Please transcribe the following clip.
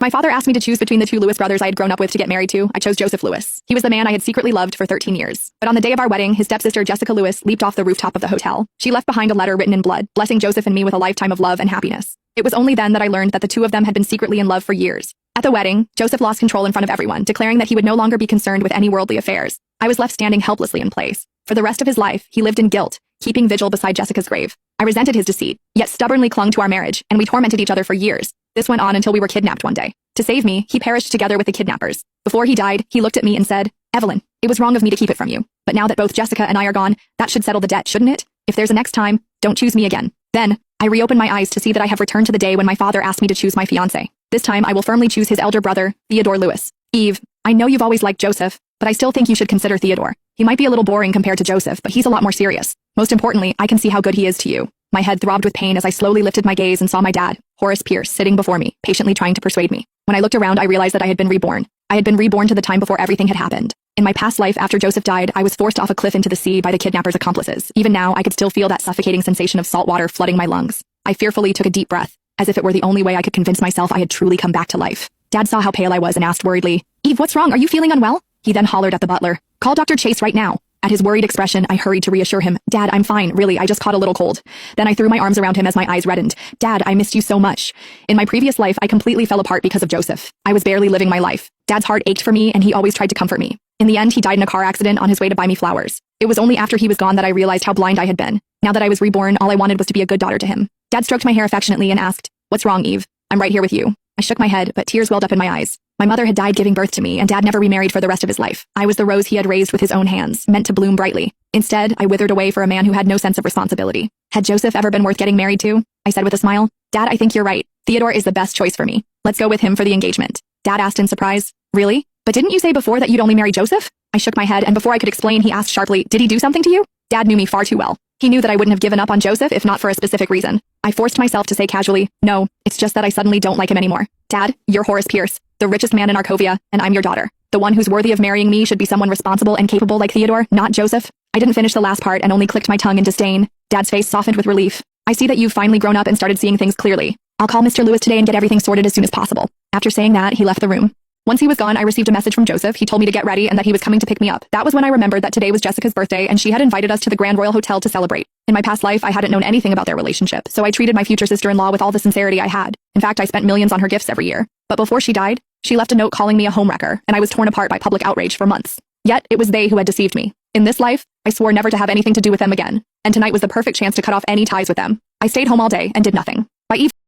My father asked me to choose between the two Lewis brothers I had grown up with to get married to. I chose Joseph Lewis. He was the man I had secretly loved for 13 years. But on the day of our wedding, his stepsister Jessica Lewis leaped off the rooftop of the hotel. She left behind a letter written in blood, blessing Joseph and me with a lifetime of love and happiness. It was only then that I learned that the two of them had been secretly in love for years. At the wedding, Joseph lost control in front of everyone, declaring that he would no longer be concerned with any worldly affairs. I was left standing helplessly in place. For the rest of his life, he lived in guilt, keeping vigil beside Jessica's grave. I resented his deceit, yet stubbornly clung to our marriage, and we tormented each other for years. This went on until we were kidnapped one day. To save me, he perished together with the kidnappers. Before he died, he looked at me and said, "Evelyn, it was wrong of me to keep it from you. But now that both Jessica and I are gone, that should settle the debt, shouldn't it? If there's a next time, don't choose me again." Then, I reopened my eyes to see that I have returned to the day when my father asked me to choose my fiancé. This time, I will firmly choose his elder brother, Theodore Lewis. Eve, I know you've always liked Joseph, but I still think you should consider Theodore. He might be a little boring compared to Joseph, but he's a lot more serious. Most importantly, I can see how good he is to you. My head throbbed with pain as I slowly lifted my gaze and saw my dad, Horace Pierce, sitting before me, patiently trying to persuade me. When I looked around, I realized that I had been reborn. I had been reborn to the time before everything had happened. In my past life, after Joseph died, I was forced off a cliff into the sea by the kidnappers' accomplices. Even now, I could still feel that suffocating sensation of salt water flooding my lungs. I fearfully took a deep breath, as if it were the only way I could convince myself I had truly come back to life. Dad saw how pale I was and asked worriedly, "Eve, what's wrong? Are you feeling unwell?" He then hollered at the butler, "Call Dr. Chase right now." At his worried expression, I hurried to reassure him. "Dad, I'm fine, really, I just caught a little cold." Then I threw my arms around him as my eyes reddened. "Dad, I missed you so much. In my previous life, I completely fell apart because of Joseph. I was barely living my life. Dad's heart ached for me, and he always tried to comfort me. In the end, he died in a car accident on his way to buy me flowers. It was only after he was gone that I realized how blind I had been. Now that I was reborn, all I wanted was to be a good daughter to him." Dad stroked my hair affectionately and asked, "What's wrong, Eve? I'm right here with you." I shook my head, but tears welled up in my eyes. My mother had died giving birth to me, and Dad never remarried for the rest of his life. I was the rose he had raised with his own hands, meant to bloom brightly. Instead, I withered away for a man who had no sense of responsibility. Had Joseph ever been worth getting married to? I said with a smile. "Dad, I think you're right. Theodore is the best choice for me. Let's go with him for the engagement." Dad asked in surprise. "Really? But didn't you say before that you'd only marry Joseph?" I shook my head, and before I could explain, he asked sharply, "Did he do something to you?" Dad knew me far too well. He knew that I wouldn't have given up on Joseph if not for a specific reason. I forced myself to say casually, "No, it's just that I suddenly don't like him anymore." "Dad, you're Horace Pierce, the richest man in Arkovia, and I'm your daughter. The one who's worthy of marrying me should be someone responsible and capable like Theodore, not Joseph." I didn't finish the last part and only clicked my tongue in disdain. Dad's face softened with relief. "I see that you've finally grown up and started seeing things clearly. I'll call Mr. Lewis today and get everything sorted as soon as possible." After saying that, he left the room. Once he was gone, I received a message from Joseph. He told me to get ready and that he was coming to pick me up. That was when I remembered that today was Jessica's birthday and she had invited us to the Grand Royal Hotel to celebrate. In my past life, I hadn't known anything about their relationship, so I treated my future sister-in-law with all the sincerity I had. In fact, I spent millions on her gifts every year. But before she died, she left a note calling me a homewrecker, and I was torn apart by public outrage for months. Yet, it was they who had deceived me. In this life, I swore never to have anything to do with them again, and tonight was the perfect chance to cut off any ties with them. I stayed home all day and did nothing. By evening,